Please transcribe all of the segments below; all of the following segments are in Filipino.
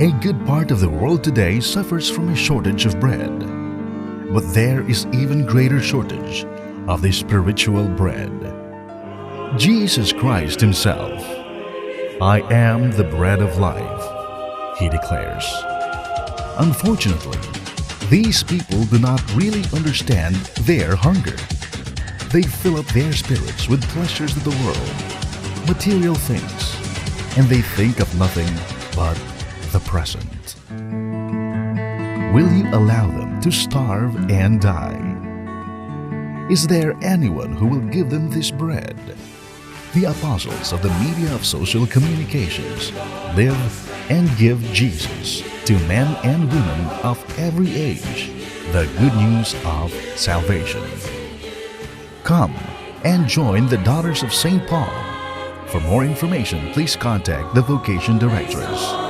A good part of the world today suffers from a shortage of bread. But there is even greater shortage of the spiritual bread. Jesus Christ Himself, "I am the bread of life," He declares. Unfortunately, these people do not really understand their hunger. They fill up their spirits with pleasures of the world, material things, and they think of nothing but the present. Will you allow them to starve and die? Is there anyone who will give them this bread? The apostles of the media of social communications live and give Jesus to men and women of every age the good news of salvation. Come and join the Daughters of St. Paul. For more information, please contact the Vocation Directress.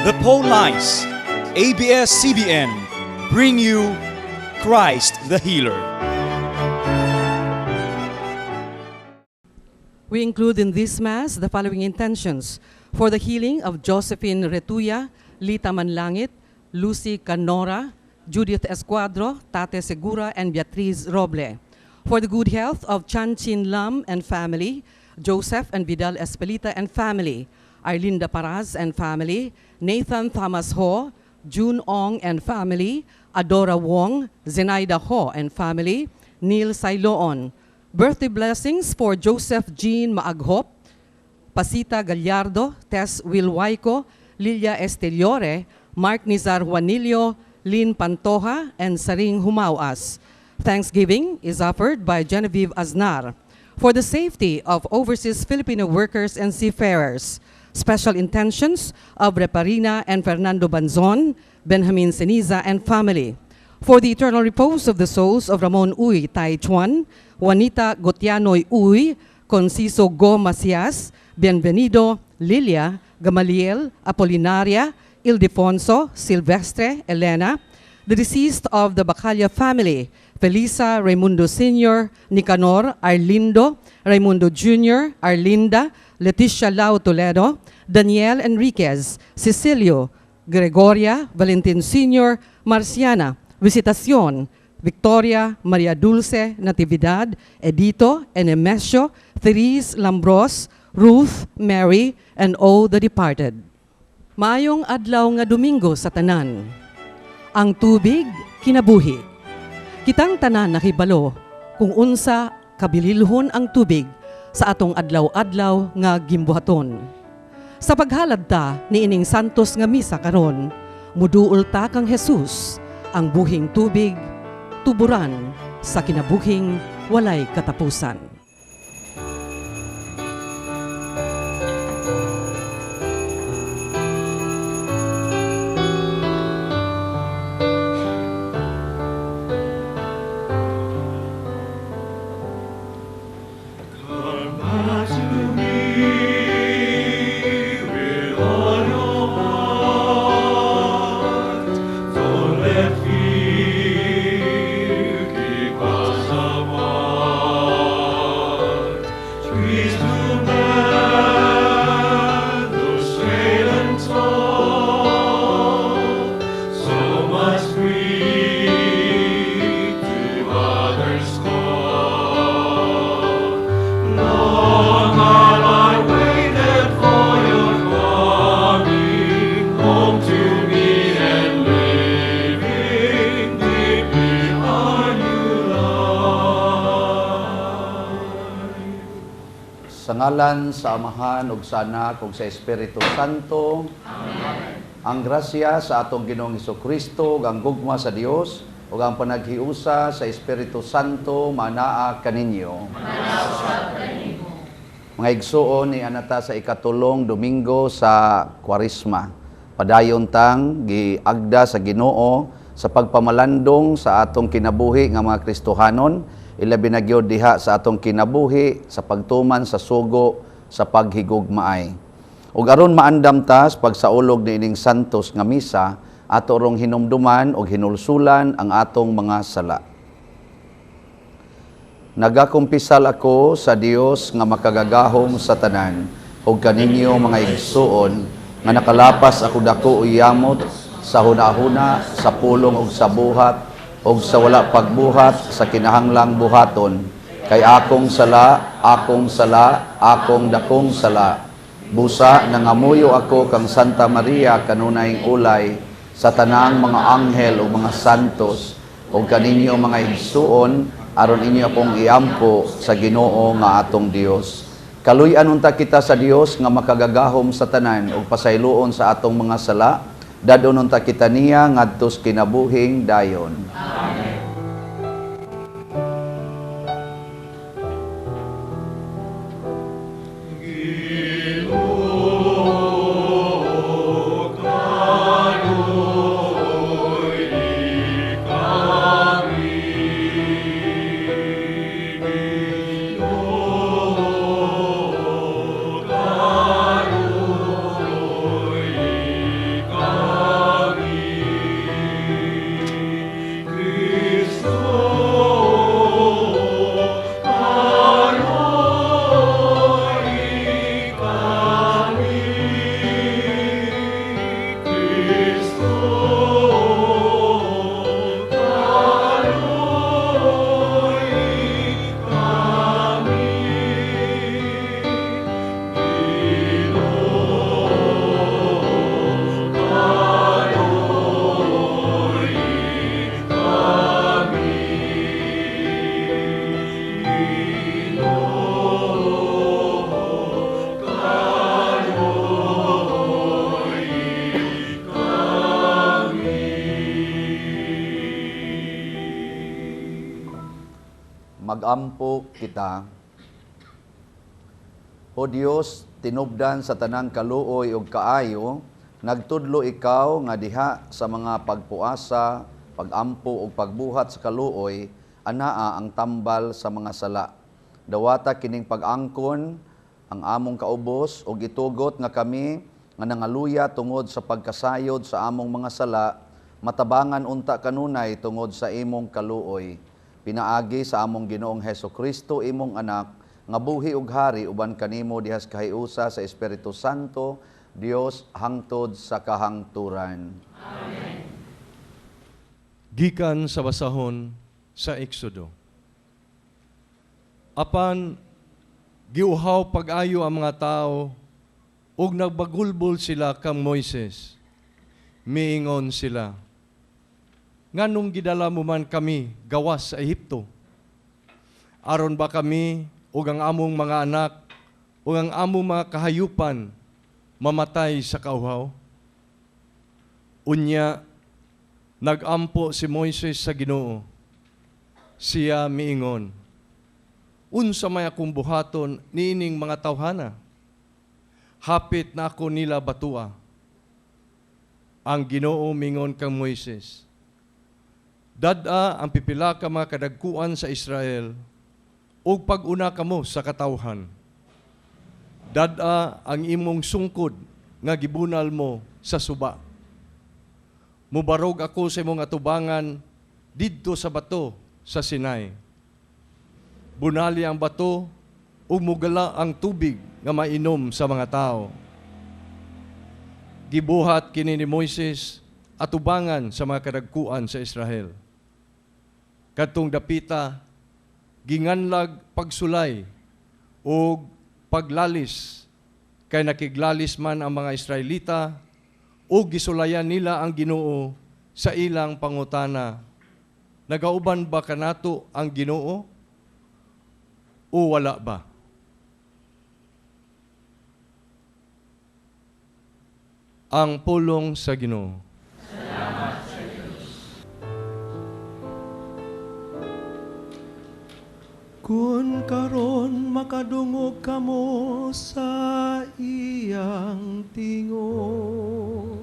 The Paul Lines, ABS-CBN, bring you Christ the Healer. We include in this Mass the following intentions: for the healing of Josephine Retuya, Lita Manlangit, Lucy Canora, Judith Escuadro, Tate Segura, and Beatriz Roble. For the good health of Chan Chin Lam and family, Joseph and Vidal Espelita and family, Arlinda Paraz and family, Nathan Thomas Ho, June Ong and family, Adora Wong, Zenaida Ho and family, Neil Sailoon. Birthday blessings for Joseph Jean Maaghop, Pasita Gallardo, Tess Wilwaico, Lilia Esteliore, Mark Nizar Juanillo, Lynn Pantoja, and Saring Humauas. Thanksgiving is offered by Genevieve Aznar. For the safety of overseas Filipino workers and seafarers, special intentions of Reparina and Fernando Banzon, Benjamin Ceniza and family. For the eternal repose of the souls of Ramon Uy Tai Chuan, Juanita Gotianoy Uy, Conciso Go Macias, Bienvenido, Lilia, Gamaliel, Apolinaria, Ildefonso, Silvestre, Elena, the deceased of the Bacalla family, Felisa Raimundo Sr., Nicanor, Arlindo, Raimundo Jr., Arlinda, Leticia Lau Toledo, Daniel Enriquez, Cecilio, Gregoria, Valentin Sr., Marciana, Visitacion, Victoria, Maria Dulce, Natividad, Edito, Enemesio, Therese Lambros, Ruth, Mary, and all the departed. Maayong adlaw nga Domingo sa tanan. Ang tubig, kinabuhi. Kitang tanan nakibalo kung unsa kabililhon ang tubig sa atong adlaw-adlaw nga gimbuhaton. Sa paghalad ta ni ining santos nga misa karon, muduol ta kang Jesus, ang buhing tubig, tuburan sa kinabuhing walay katapusan. Sa ngalan sa Amahan ug sa Anak ug sa Espiritu Santo. Amen. Ang grasya sa atong Ginoong Hesukristo, ang gugma sa Dios ug ang panaghiusa sa Espiritu Santo manaa kaninyo. Mga igsuon ni anata sa ikatulong Domingo sa Kwaresma. Padayon tang giagda sa Ginoo sa pagpamalandong sa atong kinabuhi nga mga Kristohanon, ilabi na gyud diha sa atong kinabuhi sa pagtuman sa sugo sa paghigugmaay. Ug aron maandam ta sa pagsaulog niining santos nga misa, ato rong hinumduman o hinulsulan ang atong mga sala. Nagakumpisal ako sa Dios nga makagagahom sa tanan, ug kaninyo mga igsuon, nga nakalapas ako dako uyamot sa hunahuna, sa pulong ug sa buhat, ug sa wala pagbuhat sa kinahanglang buhaton, kay akong sala, akong dakong sala. Busa nangamuyo ako kang Santa Maria kanunayng ulay, sa tanang mga anghel o mga santos, o kaninyo mga igsuon, aron inyo akong iampo sa Ginoo nga atong Dios. Kaluy-an unta kita sa Dios nga makagagahom sa tanan o pasayloon sa atong mga sala, dadon unta kita niya ngadtos kinabuhing dayon. Amen. Magampo kita. O Dios, tinubdan sa tanang kaluoy ug kaayo, nagtudlo ikaw nga diha sa mga pagpuasa, pagampo ug pagbuhat sa kaluoy, anaa ang tambal sa mga sala. Dawata kining pag-angkon ang among kaubos ug itugot nga kami nga nangaluya tungod sa pagkasayod sa among mga sala, matabangan unta kanunay tungod sa imong kaluoy. Pinaagi sa among Ginoong Hesukristo imong anak, nga buhi ug hari uban kanimo dihas kahiusa sa Espiritu Santo, Dios hangtod sa kahangturan. Amen. Gikan sa basahon sa Exodo. Apan giuhaw pag-ayo ang mga tao ug nagbagulbol sila kang Moises. Miingon sila, nganong gidala mo man kami gawas sa Ehipto? Aron ba kami ug ang among mga anak ug ang among mga kahayupan mamatay sa kauhaw? Unya, nagampo si Moises sa Ginoo. Siya miingon, unsa may akong buhaton niining mga tawhana? Hapit na ako nila batua. Ang Ginoo mingon kang Moises, dada ang pipila ka mga kadagkuan sa Israel, ug pag-una kamo sa katawhan. Dada ang imong sungkod nga gibunal mo sa suba. Mubarog ako sa imong atubangan didto sa bato sa Sinai. Bunali ang bato ug mugala ang tubig nga mainom sa mga tao. Gibuhat kini ni Moises atubangan sa mga kadagkuan sa Israel. Kadtong dapita, ginganlag pagsulay o paglalis, kay nakiglalis man ang mga Israelita o gisulayan nila ang Ginoo sa ilang pangutana. Nagauban ba kanato ang Ginoo o wala ba? Ang pulong sa Ginoo. Kun karon makadungog kamo sa iyang tingog,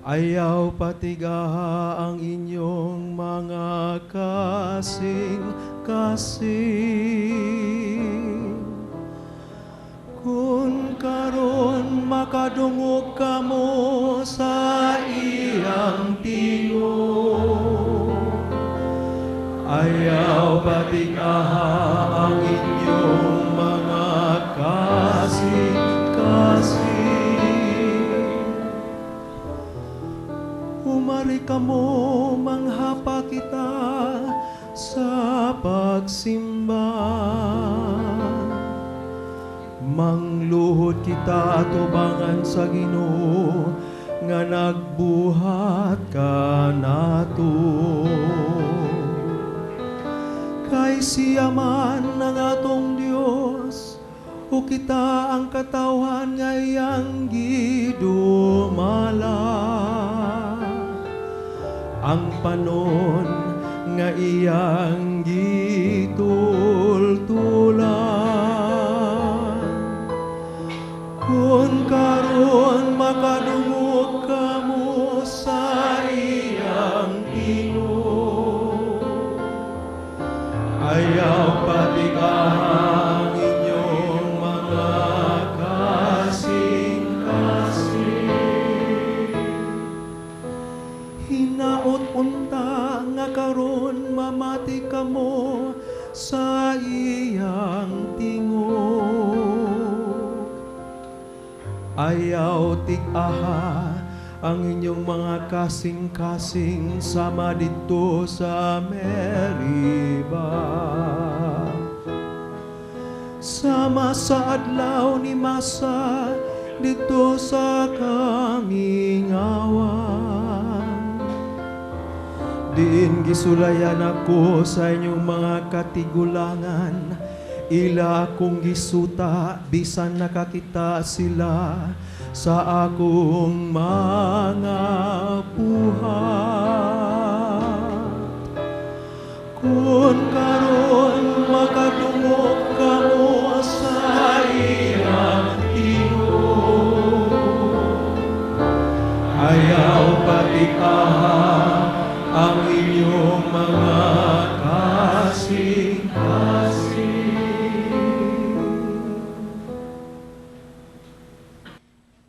ayaw patigaha ang inyong mga kasing-kasing. Kun karon makadungog kamo sa iyang tingog, ayaw patigaha ang inyong mga kasing-kasing. Umari kamo manghapa kita sa pagsimba, mangluhod kita tubangan sa Ginoo nga nagbuhat kanato. Kay siya man ang atong Dios, o kita ang katawan nga iyang gidumala. Ang panon nga iyang gitultulan. Kung karon makadungog kamo sa iyang tingog, ayaw patigahang inyong mga kasing-kasing. Hinaot unta nga karon mamati kamo sa iyang tingog, ayaw tig-aha ang inyong mga kasing-kasing sama dito sa Meriba. Sama sa adlaw ni Masa dito sa Kamingawan. Diin gisulayan ako sa inyong mga katigulangan, ila akong gisuta bisan nakakita sila sa akong mga buhat. Kung karon makadungog kamo sa iyang tingog, ayaw patikaha ang inyong mga kasing-kasing.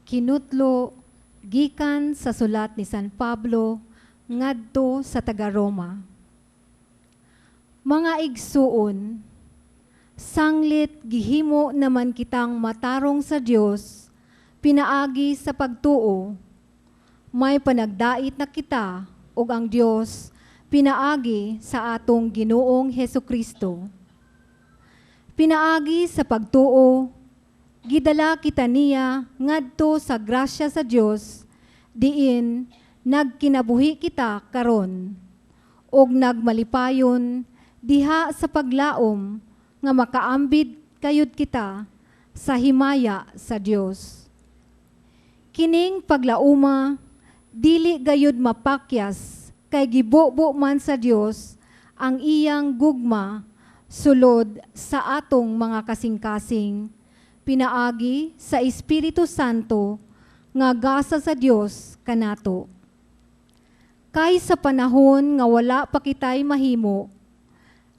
Kinutlo gikan sa sulat ni San Pablo ngadto sa taga-Roma. Mga igsuon, sanglit gihimo naman kitang matarong sa Dios pinaagi sa pagtuo. May panagdait na kita ug ang Dios pinaagi sa atong Ginoong Hesukristo. Pinaagi sa pagtuo, gidala kita niya ngadto sa grasya sa Dios, diin nagkinabuhi kita karon, ug nagmalipayon diha sa paglaom nga makaambid kayod kita sa himaya sa Dios. Kining paglauma dili gayud mapakyas kay gibubo man sa Dios ang iyang gugma sulod sa atong mga kasing-kasing, pinaagi sa Espiritu Santo nga gasa sa Dios kanato. Kay sa panahon nga wala pa kitay mahimo,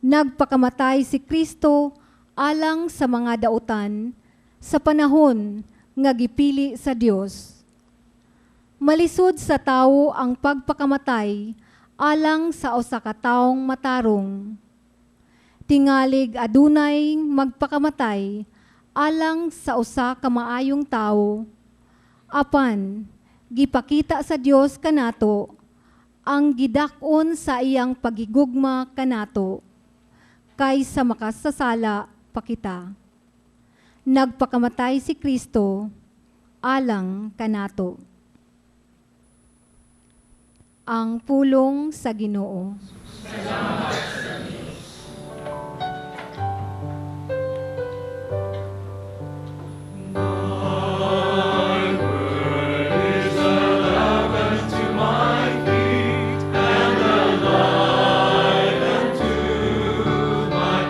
nagpakamatay si Kristo alang sa mga dautan sa panahon nga gipili sa Dios. Malisod sa tawo ang pagpakamatay alang sa usa ka tawong matarong. Tingalig adunay magpakamatay alang sa usa ka maayong tawo, apan gipakita sa Dios kanato ang gidak-on sa iyang pagigugma kanato kaysa makasasala pa kita. Nagpakamatay si Kristo alang kanato. Ang pulong sa Ginoo. Salamat sa Diyos. My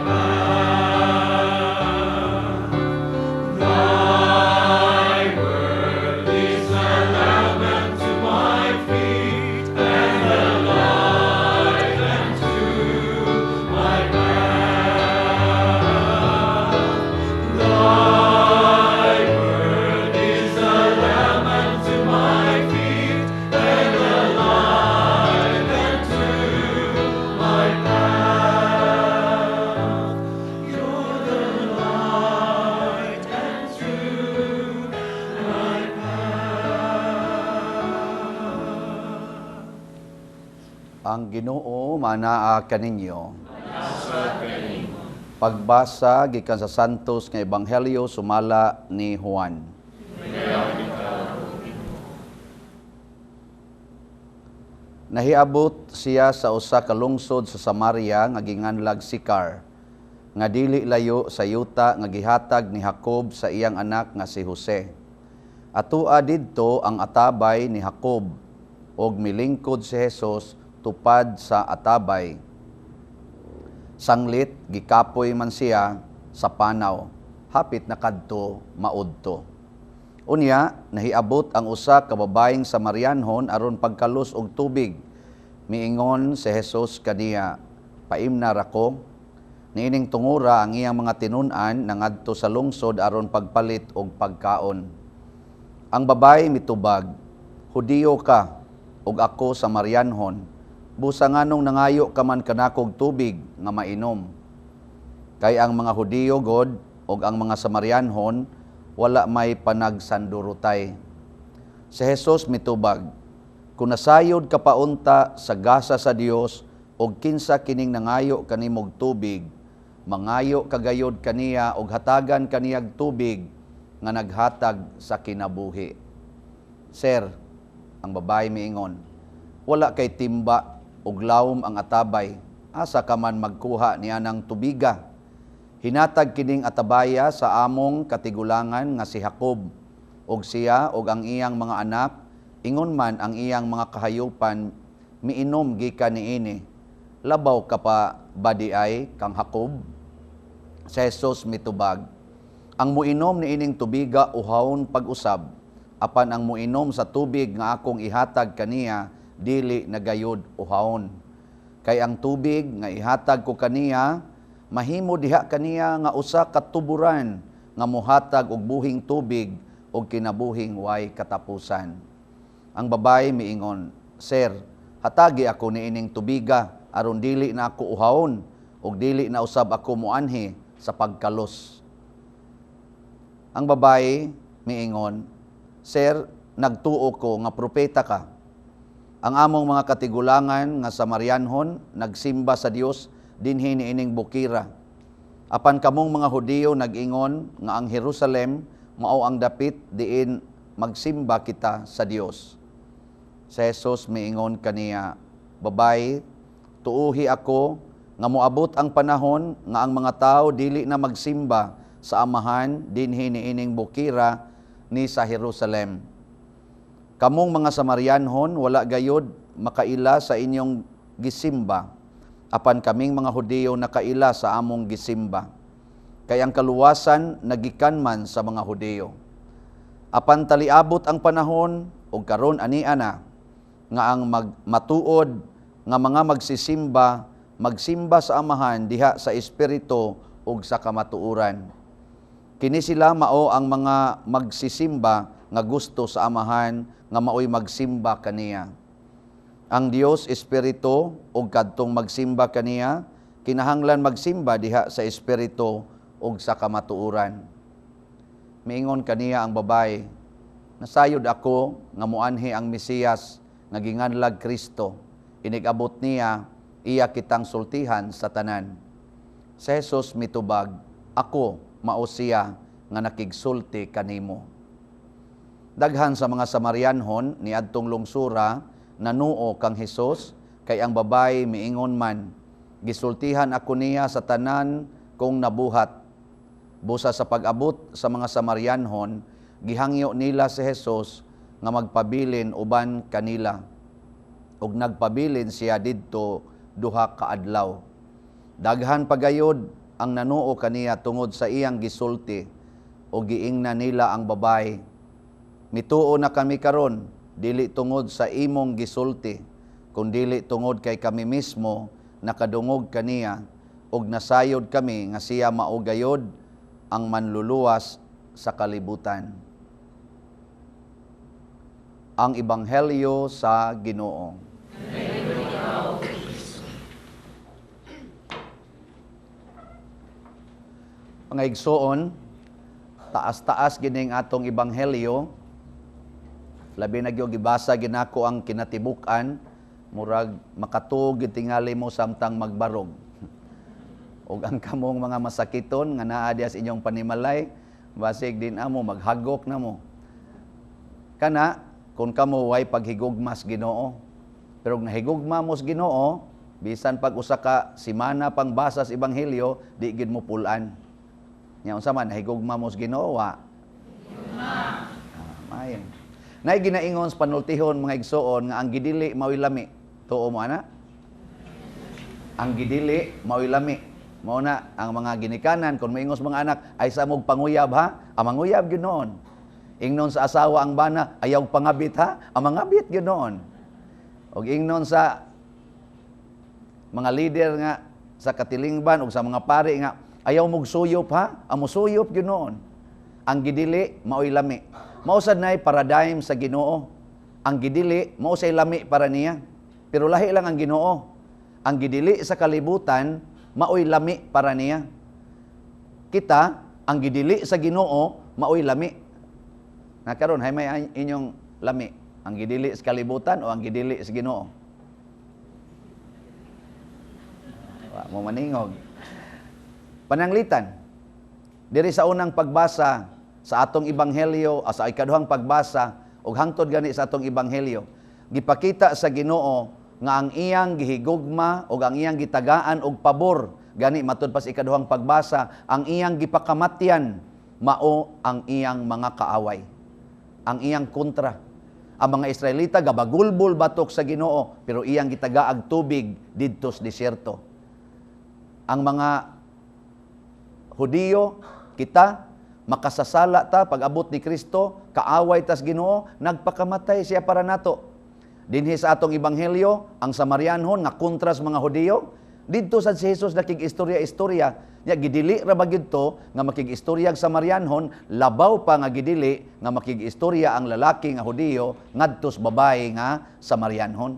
Ang Ginoo manaa kaninyo. Pagbasa gikan sa Santos nga Ebanghelyo sumala ni Juan. Nahiabot siya sa usa ka lungsod sa Samaria nga ginganlag Sicar, nga dili layo sa yuta nga gihatag ni Jacob sa iyang anak nga si Jose. Atua didto ang atabay ni Jacob, og milingkod si Jesus tupad sa atabay. Sanglit gikapoy man siya sa panaw, hapit na kadto maudto. Unya nahiabot ang usa ka babaeng Samarianhon aron pagkalos og tubig. Miingon si Jesus kaniya, "Paimna rako." Niining tungura ang iyang mga tinun-an nangadto sa lungsod aron pagpalit og pagkaon. Ang babae mitubag, "Hudiyo ka, ug ako Samarianhon. Busa nganong nangayo ka man kanakog tubig nga mainom." Kay ang mga Hudiyo god ug ang mga Samarianhon wala may panagsandurutay. Si Jesus mitubag, "Kung nasayod ka paunta sa gasa sa Dios og kinsa kining nangayo kanimog tubig, mangayo kagayod kaniya og hatagan kaniyag tubig nga naghatag sa kinabuhi." Sir, ang babae miingon, "Wala kay timba ug lawom ang atabay, asa ka man magkuha niya ng tubiga? Hinatag kining atabaya sa among katigulangan nga si Jacob, og siya og ang iyang mga anak, ingon man ang iyang mga kahayupan, miinom gikan niini. Labaw ka pa badiay kang Jacob?" Si Jesus mitubag, "Ang muinom niining tubiga uhawon pag-usab, apan ang muinom sa tubig nga akong ihatag kaniya, dili nagayod uhawon. Kay ang tubig nga ihatag ko kaniya, mahimo diha kaniya nga usa ka tuburan nga mohatag og buhing tubig og kinabuhing way katapusan." Ang babae miingon, "Sir, hatagi ako niining tubiga aron dili na ako uhawon og dili na usab ako muanhi sa pagkalos." Ang babae miingon, "Sir, nagtuo ko nga propeta ka. Ang among mga katigulangan nga Samarianhon nagsimba sa Dios dinhi niining bukira. Apan kamong mga Hudiyo nag-ingon nga ang Jerusalem mao ang dapit diin magsimba kita sa Dios." Si Jesus miingon kaniya, "Babae, tuuhi ako nga moabot ang panahon nga ang mga tao dili na magsimba sa amahan dinhi niining bukira ni sa Jerusalem. Kamong mga Samarianhon wala gayod makaila sa inyong gisimba, apan kaming mga Hudiyo nakaila sa among gisimba. Kay ang kaluwasan nagikan man sa mga Hudiyo. Apan taliabot ang panahon ug karon ania na nga ang matuod nga mga magsimba sa amahan diha sa espiritu ug sa kamatuoran. Kini sila mao ang mga magsisimba nga gusto sa amahan nga maoy magsimba kaniya. Ang Dios espiritu ug kadtong magsimba kaniya, kinahanglan magsimba diha sa espiritu ug sa kamatuoran." Miingon kaniya ang babae, "Nasayod ako nga muanhi ang Mesiyas nga ginganlag Kristo. Inigabot niya, iya kitang sultihan sa tanan." Si Jesus mitubag, "Ako mao siya nga nakigsulti kanimo." Daghan sa mga Samarianhon ni adtong lungsura nanuo kang Hesus, kay ang babae miingon man, "Gisultihan ako niya sa tanan kong nabuhat." Busa sa pag-abot sa mga Samarianhon, gihangyo nila si Jesus nga magpabilin uban kanila. Ug nagpabilin siya didto duha ka adlaw. Daghan pagayod ang nanuo kaniya tungod sa iyang gisulti, o giingna nila ang babae, "Mituo na kami karon, dili tungod sa imong gisulti, kundili tungod kay kami mismo nakadungog kaniya, ug nasayod kami nga siya mao gayod ang manluluwas sa kalibutan." Ang Ebanghelyo sa Ginoo. Mga igsoon, taas-taas gining atong Ebanghelyo. Labi na gyud gibasa ginako ang kinatibuk-an murag makatug tingali mo samtang magbarog. Og ang kamong mga masakiton nga naa diha sa inyong panimalay, basig din amo maghagok na mo. Kana kung kamo way paghigugmas Ginoo. Pero kung nahigugma mo sa Ginoo, bisan pag usa ka semana pang basa sa ebanghelyo, di gid mo pulan. Nya unsa man nahigugma mo sa Ginoo wa? Mayon. Nay ginaingon sa panultihon mga igsoon nga ang gidili mao'y lami. Tuo mo ana? Ang gidili mao'y lami. Mao na ang mga ginikanan kung moingos mga anak ay sa mog panguyab ha. Ang manguyab gyud noon. Ingnon sa asawa ang bana ayaw pangabit ha. Ang mangabit gyud noon. Og ingnon sa mga leader nga sa katilingban ug sa mga pari nga ayaw mog suyop ha. Ang musuyop gyud noon. Ang gidili mao'y lami. Mao sad nay paradigm sa Ginoo. Ang gidili mao say lami para niya. Pero lahi lang ang Ginoo. Ang gidili sa kalibutan mao'y lami para niya. Kita ang gidili sa Ginoo mao'y lami. Na karon hay may inyong lami. Ang gidili sa kalibutan o ang gidili sa Ginoo? Wa mo maningog. Pananglitan. Diri sa unang pagbasa sa atong ebanghelyo, sa ikaduhang pagbasa ug hangtod gani sa atong ebanghelyo, gipakita sa Ginoo nga ang iyang gihigugma ug ang iyang gitagaan og pabor gani matud pa sa ikaduhang pagbasa, ang iyang gipakamatyan mao ang iyang mga kaaway, ang iyang kontra. Ang mga Israelita gabagulbol batok sa Ginoo pero iyang gitagaag tubig didto sa desierto. Ang mga Hudiyo, kita makasasala ta pag-abot ni Kristo, kaaway tas Ginoo, nagpakamatay siya para nato. Dinhi sa atong ebanghelyo, ang Samarianhon nga kontra sa mga Hudiyo, didto sad si Jesus nakig-istorya-istorya, nya gidili ra ba gyud to nga makig-istorya ang Samarianhon, labaw pa nga gidili nga makig-istorya ang lalaki nga Hudiyo ngadto sa babae nga Samarianhon.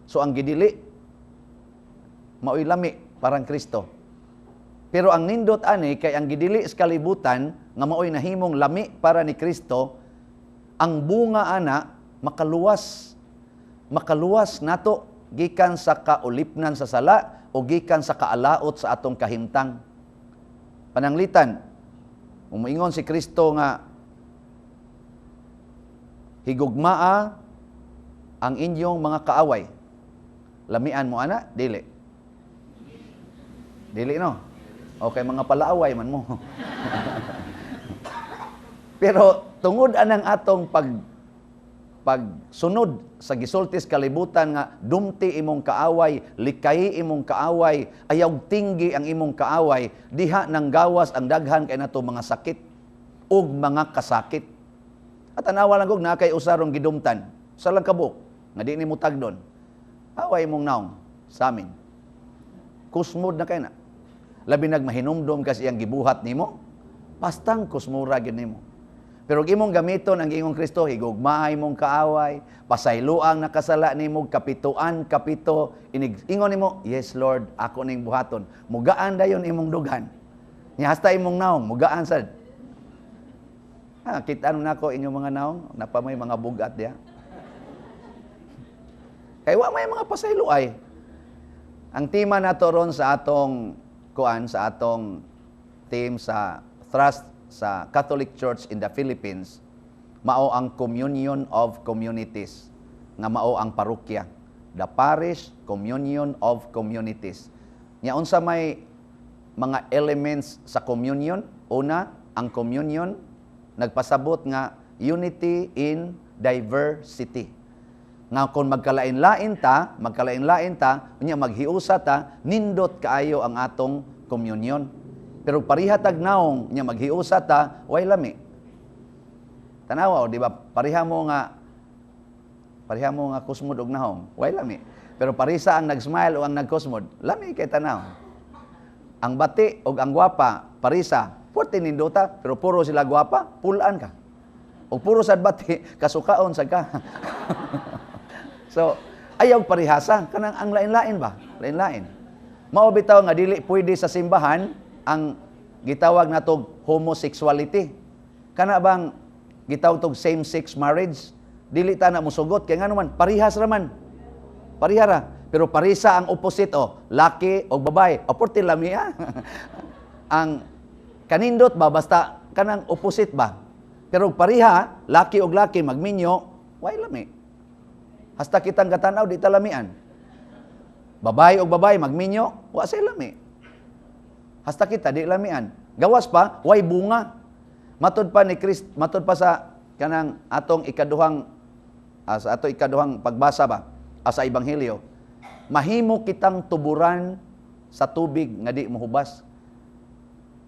So ang gidili mao'y lami parang Kristo. Pero ang nindot ani kay ang gidili sa kalibutan nga mao'y nahimong lami para ni Kristo, ang bunga ana makaluwas. Makaluwas nato gikan sa kaulipnan sa sala o gikan sa kaalaot sa atong kahimtang. Pananglitan, umuingon si Kristo nga higugmaa ang inyong mga kaaway. Lamian mo ana? Dili. Dili no? Okay, mga palaaway man mo. Pero tungod anang atong pagsunod sa gisultis kalibutan nga dumti imong kaaway, likay imong kaaway, ayaw tinggi ang imong kaaway, diha nang gawas ang daghan kay nato mga sakit ug mga kasakit. At anawa lang kog na kay usarong gidumtan sa lang kabuk nga di ni mo tagdon. Away imong naong sa amin. Kusmod na kay na. Labi nagmahinumdom kasi ang gibuhat nimo, pastang kusmura gid nimo. Pero imong gamiton ang ingong Kristo, higugmaay mong kaaway, pasayloang nakasala nimo, kapito, ingon nimo, yes Lord, ako ning buhaton. Mugaan dayon imong dugan. Nya hasta imong naong, mugaan sad. Kita nako inyong mga naong, napamay mga bugat diya. Kay wa may mga pasayloay. Ang tema nato ron sa atong sa atong team sa Trust sa Catholic Church in the Philippines, mao ang Communion of Communities, nga mao ang parokya, the Parish Communion of Communities. Nya unsa may mga elements sa communion? Una, ang communion nagpasabot nga unity in diversity. Nga kung magkalain-lain ta, unya maghiusa ta, nindot kaayo ang atong komunyon. Pero pariha tag naong nya maghiusa ta, way lami. Tanawa, di ba? Pariha mo nga kusmod og naong, way lami. Pero parisa ang nag-smile o ang nag-kusmod, lami kay tanaw. Ang bati og ang gwapa, parisa, puti nindota, pero puro sila gwapa, pulaan ka. O puro sad bati, kasukaon sad ka. So, ayaw parihasa. Kanang ang lain-lain ba? Lain-lain. Mao bitaw nga dili pwede sa simbahan ang gitawag natog homosexuality. Kana bang gitawag tog same-sex marriage? Dili ta na musugot kay ngano man parihas ra man. Parihara. Pero parisa ang opposite, laki o babae. O porti lamiya. Ang kanindot ba, basta kanang opposite ba? Pero pariha, laki o laki, magminyo, way lami. Hasta kitang katanaw, di talamian. Babae o babae, magminyo, wa say lami. Hasta kita, di lamian. Gawas pa, way bunga. Matod pa ni Christ, matod pa sa kanang atong ikaduhang sa ato ikaduhang pagbasa ba sa ebanghelyo, mahimo kitang tuburan sa tubig nga di mohubas.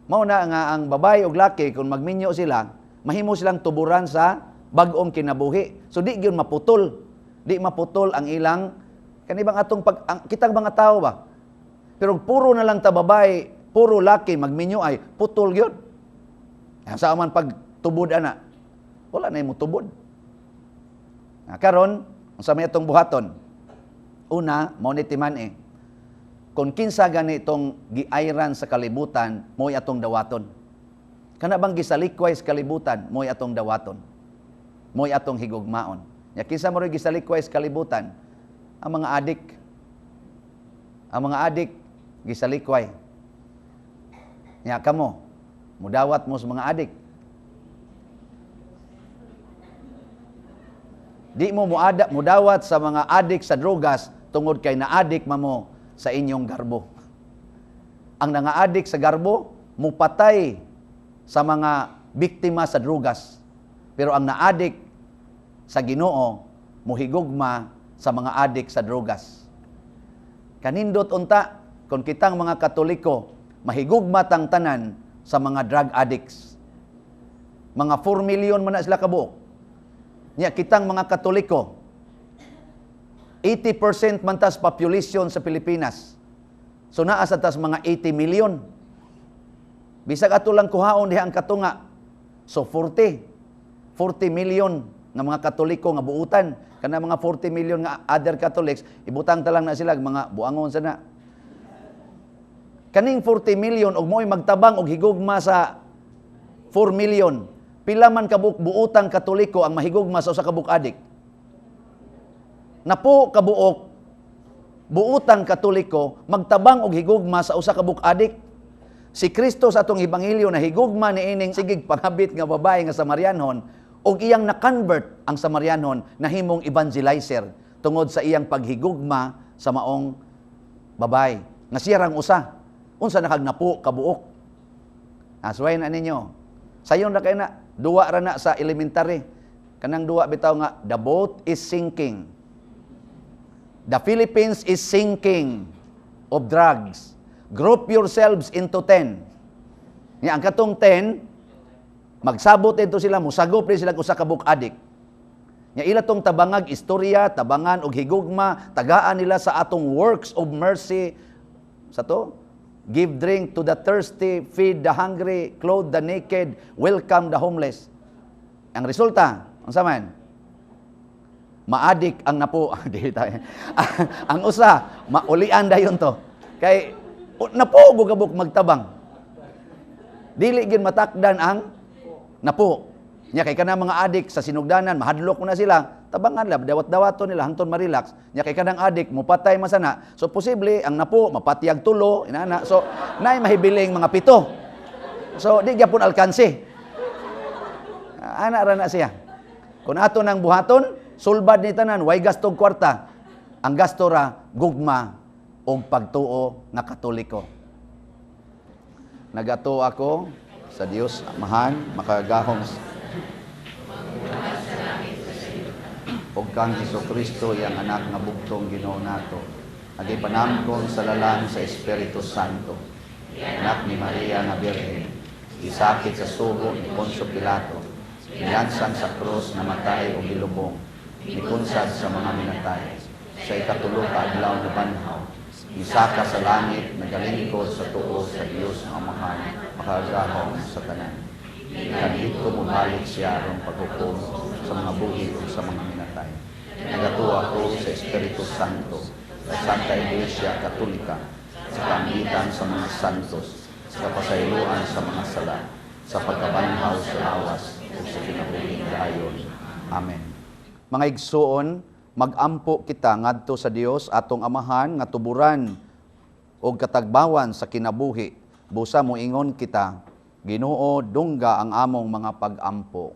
Mao na nga ang babae ug laki kung magminyo sila, mahimo silang tuburan sa bag-ong kinabuhi. So di gyud maputol. Di maputol ang ilang kanibang atong kitang mga tao ba. Pero puro na lang ta babae, puro laki magminyo ay putol gyud. Sa man pag tubod ana, wala na mo tubod. Karon, unsa may atong buhaton? Una, mao ni timan kung kinsa gani itong giayran sa kalibutan, mo'y atong dawaton. Kana bang gisalikway sa kalibutan, mo'y atong dawaton. Mo'y atong higugmaon. Ya kinsa mo rin gisalikway sa kalibutan? Ang mga adik. Ang mga adik, gisalikway. Ya kamo, mudawat mo sa mga adik. Di mo mudawat sa mga adik sa drogas tungod kay naadik mo sa inyong garbo. Ang nangaadik sa garbo, mupatay sa mga biktima sa drogas. Pero ang naadik sa Ginoo, muhigugma sa mga adik sa drogas. Kanindot unta, kung kitang mga Katoliko, mahigugma tang tanan sa mga drug addicts. Mga 4 million man na sila kabuok. Nya kitang mga Katoliko, 80% man tas population sa Pilipinas. So naa sa tas mga 80 million. Bisag ato lang kuhaon diha ang katunga. So 40 million nga mga Katoliko nga buutan. Kana mga 40 million nga other Catholics, ibutang ta lang na sila mga buangon sana. Kaning 40 million og mo'y magtabang og higugma sa 4 million. Pila man kabuk buutang Katoliko ang mahigugma sa usa ka buk adik. Napo kabuok buutang Katoliko magtabang og higugma sa usa ka buk adik. Si Kristo sa atong ebanghelyo na higugma niining sigig pangabit nga babae nga Samarianhon og iyang na-convert ang Samarianhon na himong evangelizer tungod sa iyang paghigugma sa maong babae. Nga siya rang usa. Unsa nakagnapo kabuok. Asway na ninyo. Sayon ra kay na duwa ra na sa elementary. Kanang duwa bitaw nga the boat is sinking. The Philippines is sinking of drugs. Group yourselves into 10. Nga ang katong 10 magsabot ito sila, musagop rin sila usa ka buk adik. Nga ila tong tabangag istorya, tabangan og higugma, tagaan nila sa atong works of mercy. Sa to, give drink to the thirsty, feed the hungry, clothe the naked, welcome the homeless. Ang resulta, unsa man? Maadik ang napo. Ang usa, maulian dayon to. Kay napo gugabok magtabang. Dili gid matakdan ang napo. Nya kay kana mga adik sa sinugdanan, mahadlok mo na sila, tabangan lang, dawat-dawaton nila hangtod ma-relax. Nya kay kanang adik mupatay masana. So posible ang napo mapatiyag tulo, inana. So naay mahibiling mga 7. So di gyapon alkanse. Ana ra na siya. Kun ato nang buhaton, sulbad ni tanan way gastog kwarta. Ang gasto ra gugma og pagtuo nga Katoliko. Nagato ako sa Dios Amahan, makagahom og kang Hesukristo yang anak nga bugtong Ginoo nato. Nagipanamkon sa lalang sa Espiritu Santo. Anak ni Maria nga Birhen, isakit sa sugo ni Poncio Pilato, nilansang sa krus, namatay o gilubong, nikunsad sa mga minatay, sa ikatulo ka adlaw na banhaw, isaka sa langit, nagalingkod sa tuo sa Dios ang Amahan, makagahom sa tanan. Ikadito mo balik siya rong paghukom sa mga buhi o sa mga minatay. Nagatuwa ko sa Espiritu Santo, sa Santa Iglesia Katolika, sa kaangitan sa mga santos, sa pasayloan sa mga sala, sa pagkabanhaw sa lawas, o sa kinabuhing dayon. Amen. Mga igsuon, Magampo kita ngadto sa Dios atong Amahan nga tuburan og katagbawan sa kinabuhi. Busa moingon kita, Ginoo, dungga ang among mga pag-ampo.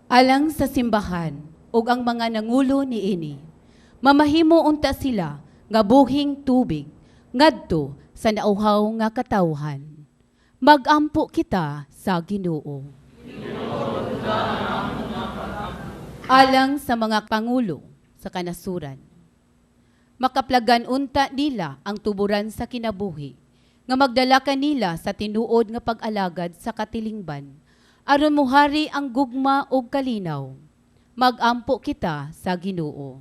Alang sa simbahan ug ang mga nangulo niini, mamahimo unta sila nga buhing tubig ngadto sa nauhaw nga katawhan. Magampo kita sa Ginoo. Alang sa mga pangulo sa kanasuran, makaplagan unta nila ang tuburan sa kinabuhi, nga magdala kanila sa tinuod nga pag-alagad sa katilingban, aron muhari ang gugma ug kalinaw. Magampo kita sa Ginoo.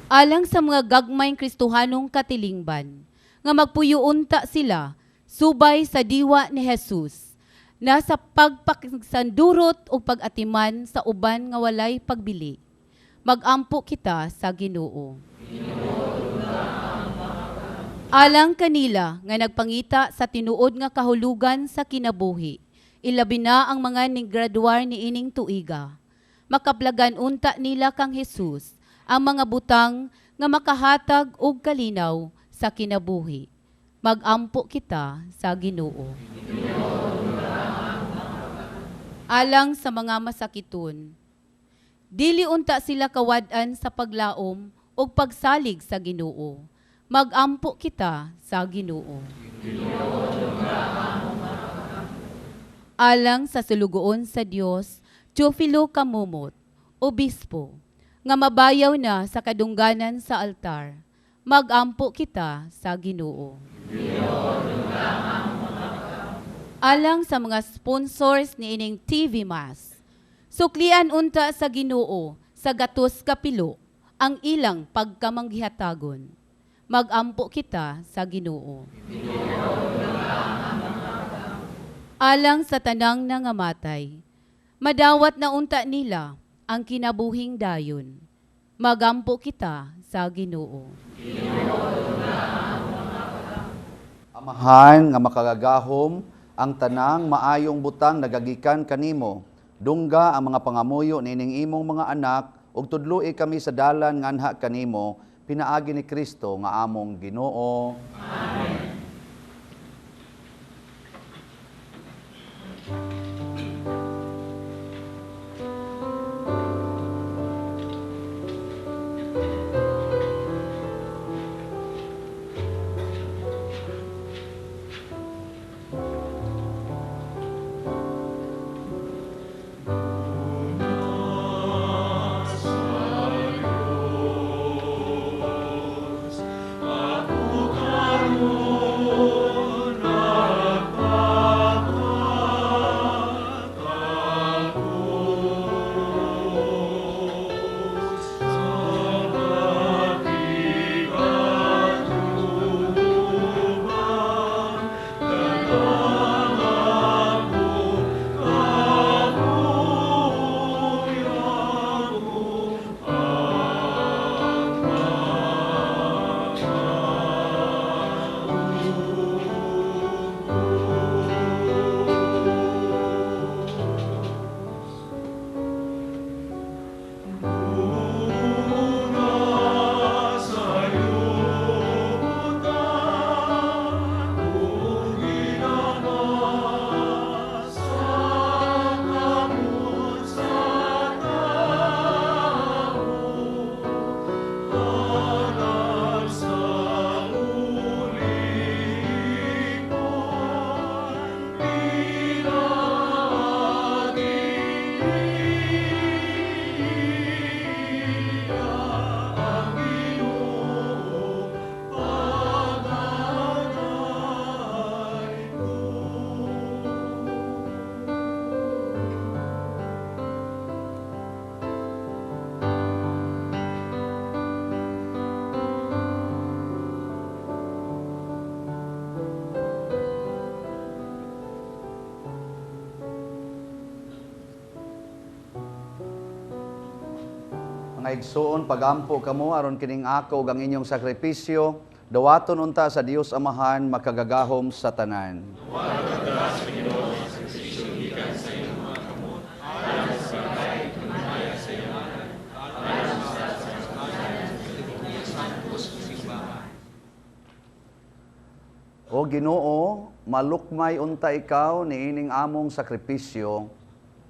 Alang sa mga gagmayng Kristohanong katilingban, nga magpuyo unta sila subay sa diwa ni Jesus, na sa pagpaksandurot o pag-atiman sa uban nga walay pagbili. Magampo kita sa Ginoo. Alang kanila nga nagpangita sa tinuod nga kahulugan sa kinabuhi, ilabi na ang mga niggraduar ni ining tuiga. Makaplagan unta nila kang Jesus ang mga butang nga makahatag og kalinaw sa kinabuhi. Magampo kita sa Ginoo. Alang sa mga masakiton, dili unta sila kawad-an sa paglaom o pagsalig sa Ginoo. Magampo kita sa Ginoo. Alang sa sulugoon sa Dios, Teofilo Kamumot, Obispo, nga mabayaw na sa kadungganan sa altar. Magampo kita sa Ginoo. Alang sa mga sponsors ni ining TV Mass, suklian unta sa Ginoo sa gatos kapilo ang ilang pagkamanggihatagon. Magampo kita sa Ginoo. Alang sa tanang nangamatay, madawat na unta nila ang kinabuhing dayon. Magampo kita sa Ginoo. Amahan nga makagagahom, ang tanang maayong butang nagagikan kanimo. Dungga ang mga pangamuyo nining imong mga anak, ug tudloi kami sa dalan nga anha kanimo, pinaagi ni Kristo nga among Ginoo. Amen. Mga igsoon, pagampo kamo aron kining ako ug ang inyong sakripisyo, dawaton unta sa Dios Amahan makagagahom sa tanan. O Ginoo, malukmay unta ikaw niining among sakripisyo,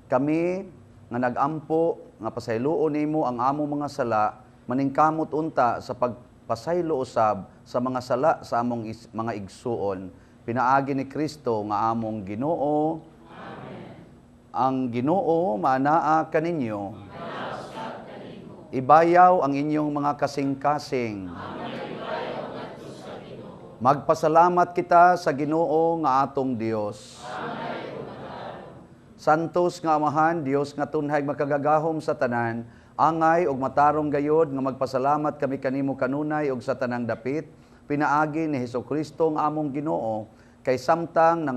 kami nga nagampo nga pasayloon nimo ang among mga sala, maningkamot unta sa pagpasaylo usab sa mga sala sa among mga igsuon. Pinaagi ni Kristo nga among Ginoo. Amen. Ang Ginoo maanaa kaninyo. Ibayaw ang inyong mga kasing-kasing. Magpasalamat kita sa Ginoo nga atong Dios. Santos nga Amahan, Dios nga tunhay makagagahom sa tanan, angay og matarong gayod nga magpasalamat kami kanimo kanunay og sa tanang dapit, pinaagi ni Hesukristo nga among Ginoo, kay samtang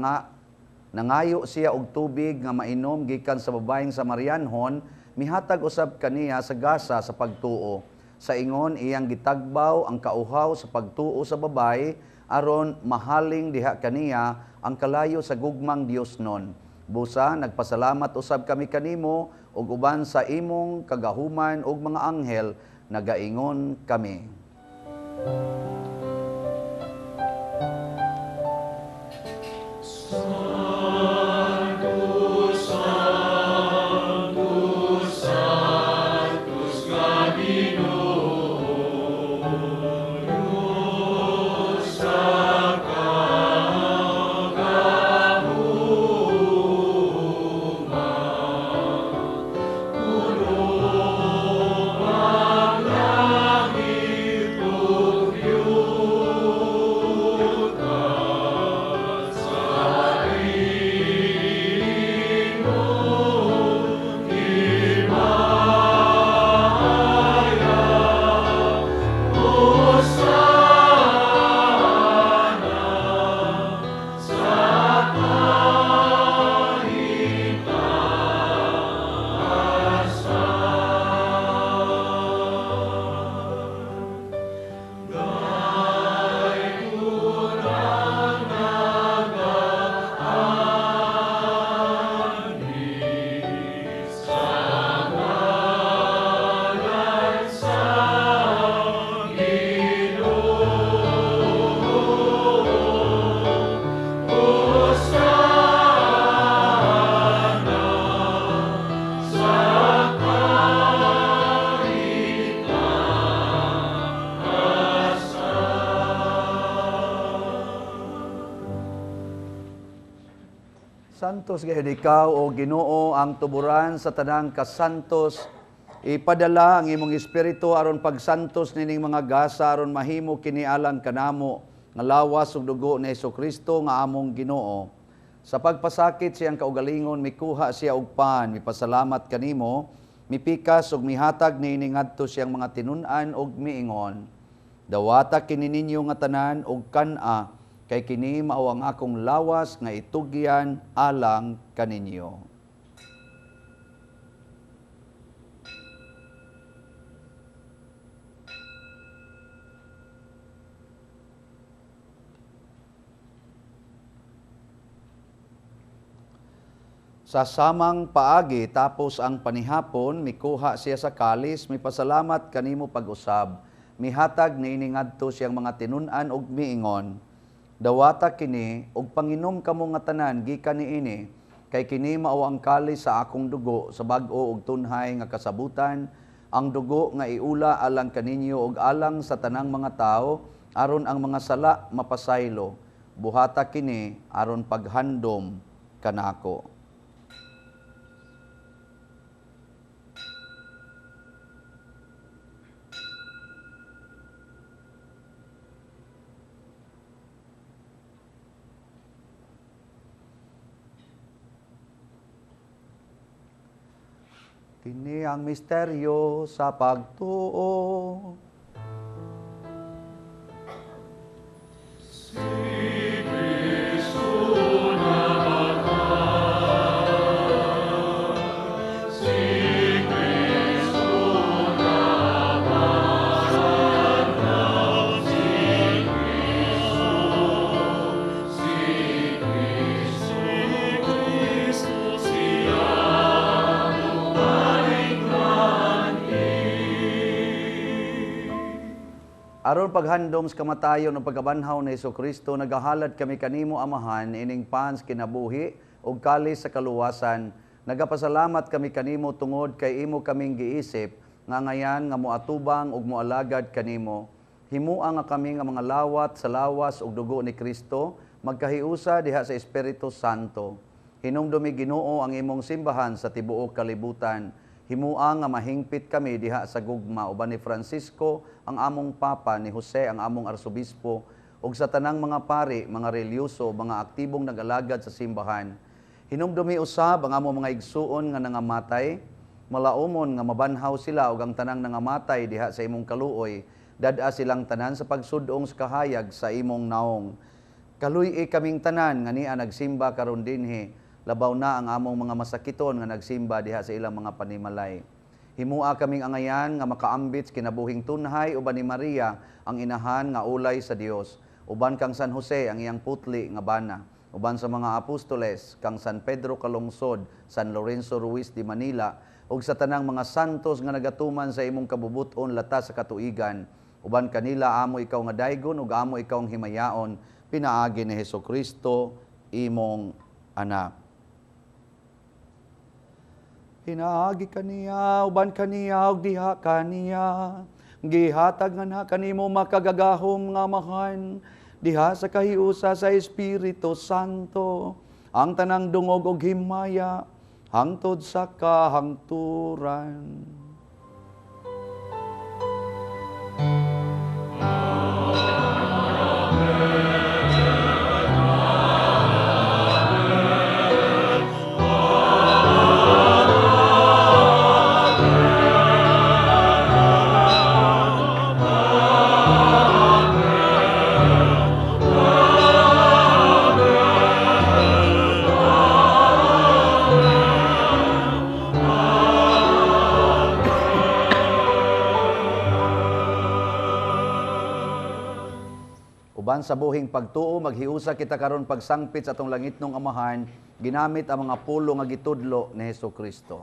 nangayo siya og tubig nga mainom gikan sa babaeng Samarianhon, mihatag usab kaniya sa gasa sa pagtuo. Sa ingon iyang gitagbaw ang kauhaw sa pagtuo sa babae, aron mahaling diha kaniya ang kalayo sa gugmang Dios nun. Busa, nagpasalamat usab kami kanimo ug uban sa imong kagahuman ug mga anghel, nagaingon kami. Santos gayud ikaw o Ginoo ang tuburan sa tanang kasantos. Ipadala ang imong espiritu aron pagsantos nining mga gasa aron mahimo kini alang kanamo nga lawas ug dugo ni Hesukristo nga among Ginoo. Sa pagpasakit siyang kaugalingon mikuha siya og pan, mipasalamat kanimo, mipikas ug mihatag niini ngadto siyang mga tinun-an ug miingon. Dawata kini ninyo nga tanan og kan-a, kay kini mao ang akong lawas nga itugyan alang kaninyo. Sa samang paagi tapos ang panihapon, mikuha siya sa kalis, mipasalamat kanimo pag-usab, mihatag niini ngadto siyang mga tinun-an ug miingon. Dawata kini og panginom kamo nga tanan gikan niini, kay kini mao ang kalis sa akong dugo sa bag-o ug tunhay nga kasabutan, ang dugo nga iula alang kaninyo ug alang sa tanang mga tao aron ang mga sala mapasaylo. Buhata kini aron paghandom kanako. Kini ang misteryo sa pagtuo. Si Aron paghandom sa kamatayon o pagkabanhaw ni Hesukristo, nagahalad kami kanimo Amahan, ining pans kinabuhi o kalis sa kaluwasan. Nagapasalamat kami kanimo tungod kay imo kaming giisip, nga ngayan nga moatubang ug moalagad kanimo. Himua nga kami nga mga lawat sa lawas ug dugo ni Kristo, magkahiusa diha sa Espiritu Santo. Hinumdumi Ginoo ang imong simbahan sa tibuok kalibutan. Himua nga mahingpit kami diha sa gugma uban ni Francisco ang among papa, ni Jose ang among arsobispo ug sa tanang mga pari, mga relyoso, mga aktibong nag-alagad sa simbahan. Hinumdumi usab ang among mga igsuon nga nangamatay, malaumon nga mabanhaw sila ug ang tanang nangamatay diha sa imong kaluoy, dad-a silang tanan sa pagsudong sa kahayag sa imong naong. Kaluy kaming tanan nga niya nagsimba karon dinhi, labaw na ang among mga masakiton nga nagsimba diha sa ilang mga panimalay. Himua kaming angayan nga makaambit kinabuhing tunhay uban ni Maria ang inahan nga ulay sa Dios, uban kang San Jose ang iyang putli nga bana, uban sa mga apostoles kang San Pedro Calungsod, San Lorenzo Ruiz de Manila, ug sa tanang mga santos nga nagatuman sa imong kabubuton latas sa katuigan, uban kanila amo ikaw nga daygon ug amo ikaw ang himayaon, pinaagi ni Hesukristo imong anak. Hinaagi kaniya, uban kaniya, ug diha kaniya. Gihatag nga na kanimo makagagahom nga Amahan, diha sa kahiusa sa Espiritu Santo, ang tanang dungog ug himaya, hangtod sa kahangturan. Uban sa buhing pagtuo, maghiusa kita karon pagsangpit sa atong langitnong Amahan, ginamit ang mga pulo nga gitudlo ni Hesukristo.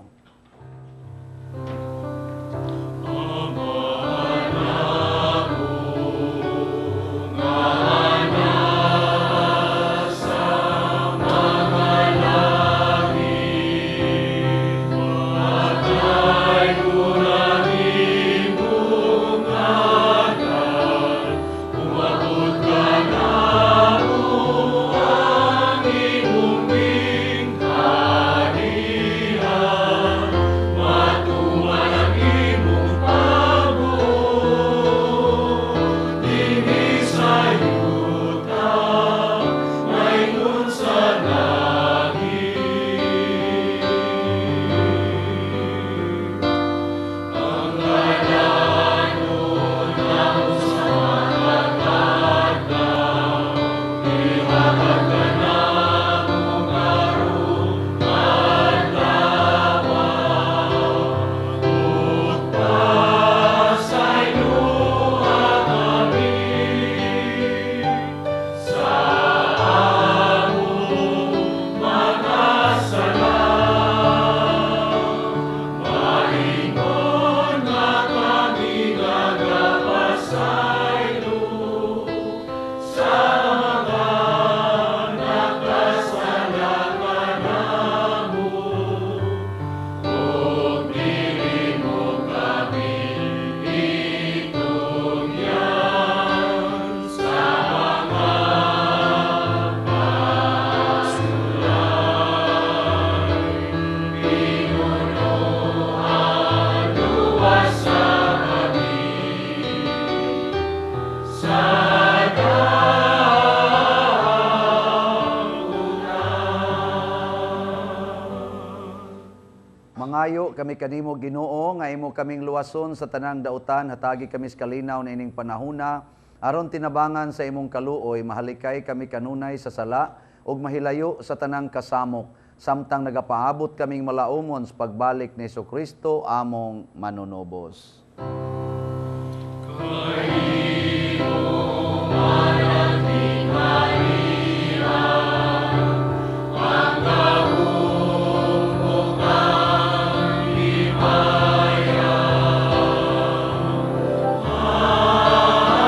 Mangayo kami kanimo Ginoo nga imo kaming luwason sa tanang dautan, hatagi kami sa kalinaw na ining panahuna, aron tinabangan sa imong kaluoy, mahalikay kami kanunay sa sala ug mahilayo sa tanang kasamok, samtang nagapaabot kaming malaumon sa pagbalik ni Hesukristo among manunubos.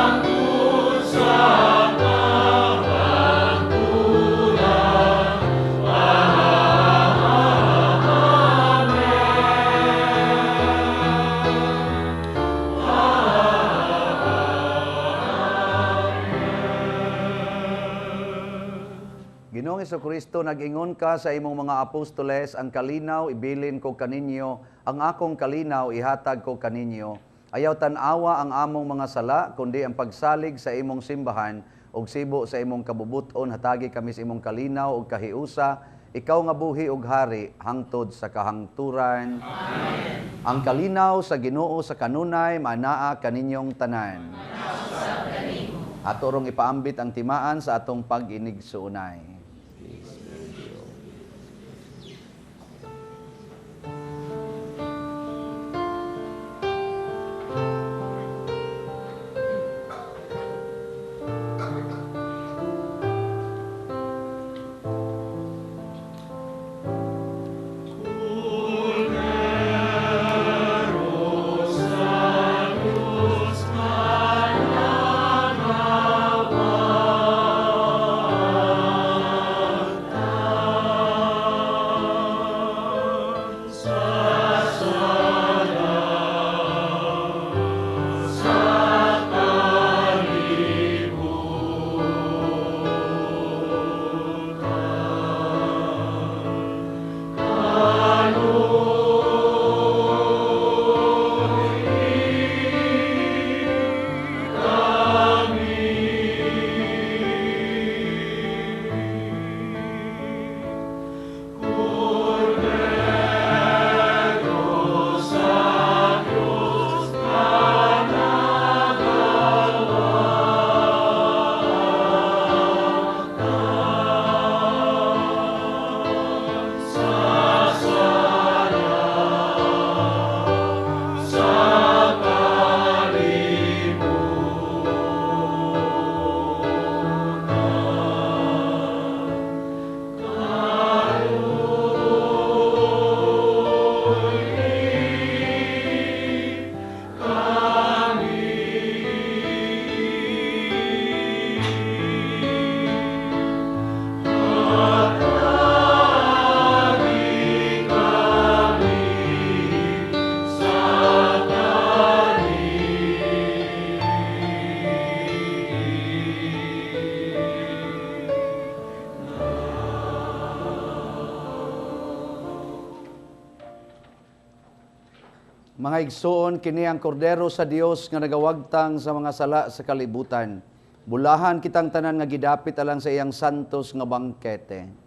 Ang Ginoong Kristo, nag-ingon ka sa imong mga apostoles, ang kalinaw ibilin ko kaninyo, ang akong kalinaw ihatag ko kaninyo. Ayaw tan-awa ang among mga sala, kundi ang pagsalig sa imong simbahan, og sibo sa imong kabubuton, hatagi kami sa imong kalinaw og kahiusa, ikaw nga buhi ug hari, hangtod sa kahangturan. Amen. Ang kalinaw sa Ginoo sa kanunay, manaa kaninyong tanan. Ato rong ipaambit ang timaan sa atong pag-inigsuunay. Mga igsoon, kini ang kordero sa Dios nga nagawagtang sa mga sala sa kalibutan. Bulahan kitang tanan nga gidapit alang sa iyang santos nga bangkete.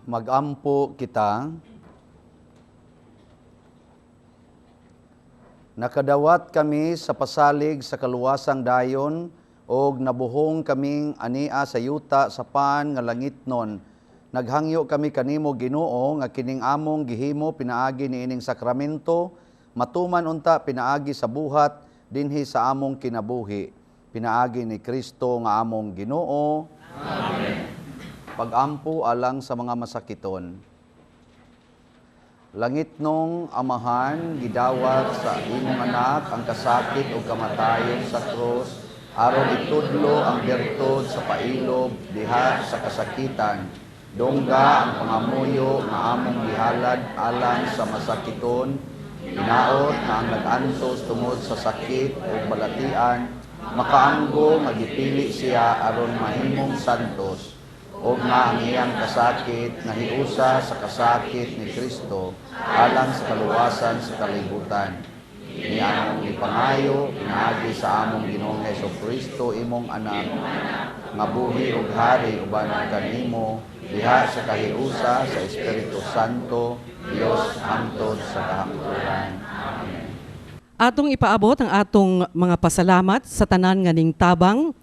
Magampo kita. Nakadawat kami sa pasalig sa kaluwasang dayon, og nabuhong kaming ania sa yuta sa paan nga langitnon. Naghangyo kami kanimo Ginoo nga kining among gihimo pinaagi niining sakramento, matuman unta pinaagi sa buhat dinhi sa among kinabuhi. Pinaagi ni Kristo nga among Ginoo. Amen. Pagampo alang sa mga masakiton. Langitnong Amahan, gidawat sa imong anak ang kasakit o kamatayon sa krus, aron itudlo ang bertod sa pailob diha sa kasakitan. Dongga ang pangamuyo nga among gihalad alang sa masakiton, hinaot na ang nag-antos tungod sa sakit o balatian, makaanggo nga gipili siya aron mahimong santos, o nga ang iyang kasakit nahiusa sa kasakit ni Kristo alang sa kaluwasan sa kalibutan. Niya among ipangayo, pinaagi sa among Ginoong Hesukristo, imong anak, nga buhi ug hari uban kanimo, diha sa kahiusa sa Espiritu Santo, Dios hangtod sa kahapturan. Amen. Atong ipaabot ang atong mga pasalamat sa tanan nga ning tabang,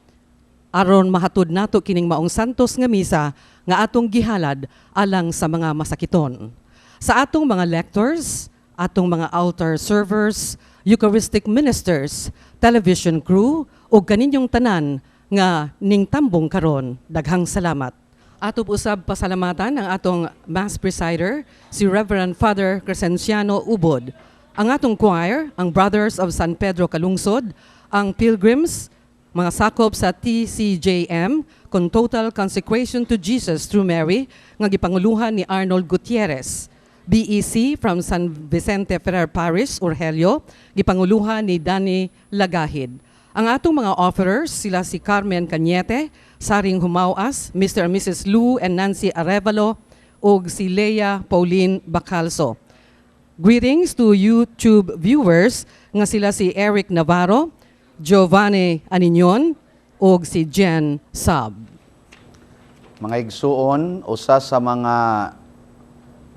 aron mahatud nato kining maong santos nga misa nga atong gihalad alang sa mga masakiton. Sa atong mga lectors, atong mga altar servers, Eucharistic ministers, television crew, o kaninyong tanan nga ning tambong karon, daghang salamat. Ato usab pasalamatan ang atong Mass Presider, si Reverend Father Crescenciano Ubod, ang atong choir, ang Brothers of San Pedro Calungsod, ang pilgrims, mga sakop sa TCJM, con Total Consecration to Jesus through Mary, nga gipanguluhan ni Arnold Gutierrez. BEC from San Vicente Ferrer Parish, Urgelio, gipanguluhan ni Danny Lagahid. Ang atong mga offerers, sila si Carmen Cañete, Saring Humauas, Mr. and Mrs. Lou and Nancy Arevalo, ug si Leia Pauline Bacalso. Greetings to YouTube viewers nga sila si Eric Navarro, Giovanni Aninyon, ug si Jen Sab. Mga igsuon, usa sa mga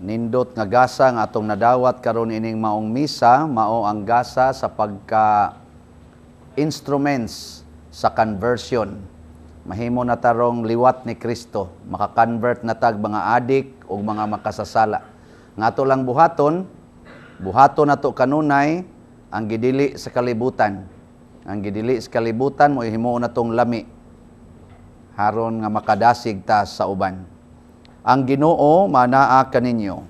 nindot nga gasa nga atong nadawat karon ining maong misa, mao ang gasa sa pagka instruments sa conversion. Mahimo na tarong liwat ni Kristo, maka-convert na tag mga adik o mga makasasala. Nga ato lang buhaton nato kanunay ang gidili sa kalibutan. Ang gidili sa kalibutan mo ihimo na tong lami haron nga makadasig ta sa uban. Ang Ginoo manaa kaninyo.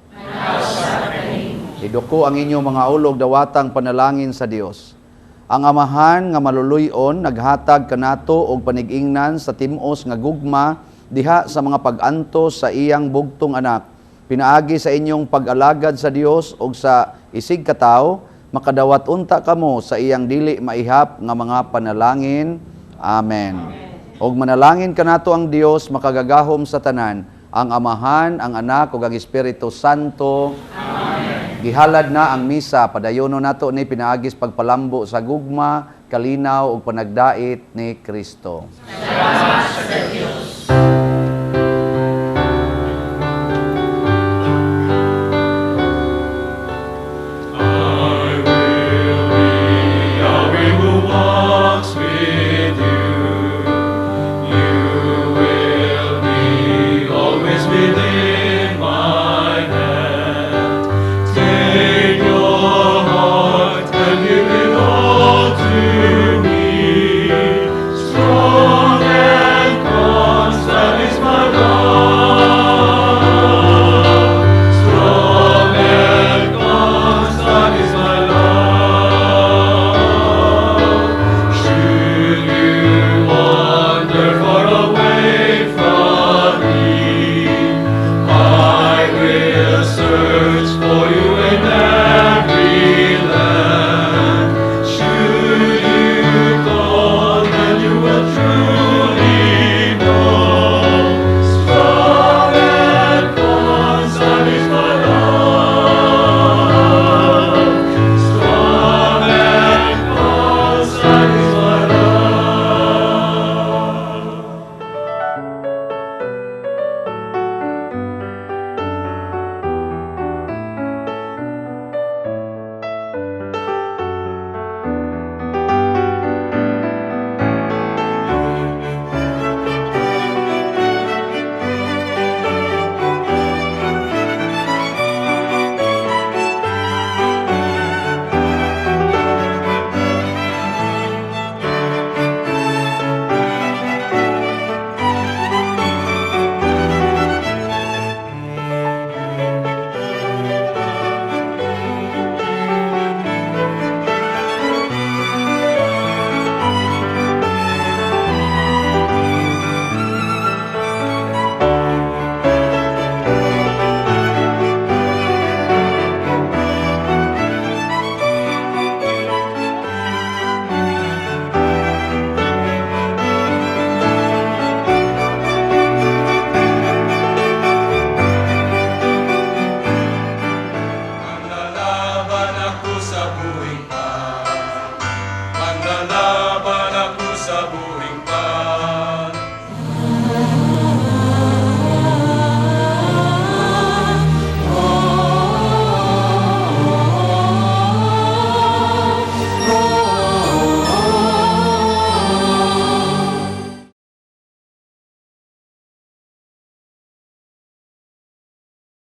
Iduko ang inyong mga ulog dawatang panalangin sa Dios. Ang Amahan nga maluluyon naghatag kanato og panig-ingnan sa tim-os nga gugma diha sa mga pag-antos sa iyang bugtong anak. Pinaagi sa inyong pag-alagad sa Dios og sa isig katawo, makadawat unta kamo sa iyang dili maihap nga mga panalangin. Amen. Og manalangin kanato ang Dios makagagahom sa tanan, ang Amahan, ang Anak ug ang Espiritu Santo. Amen. Gihalad na ang misa, padayono nato ni pinaagis pagpalambo sa gugma, kalinaw ug panagdait ni Kristo. Salamat sa Dios.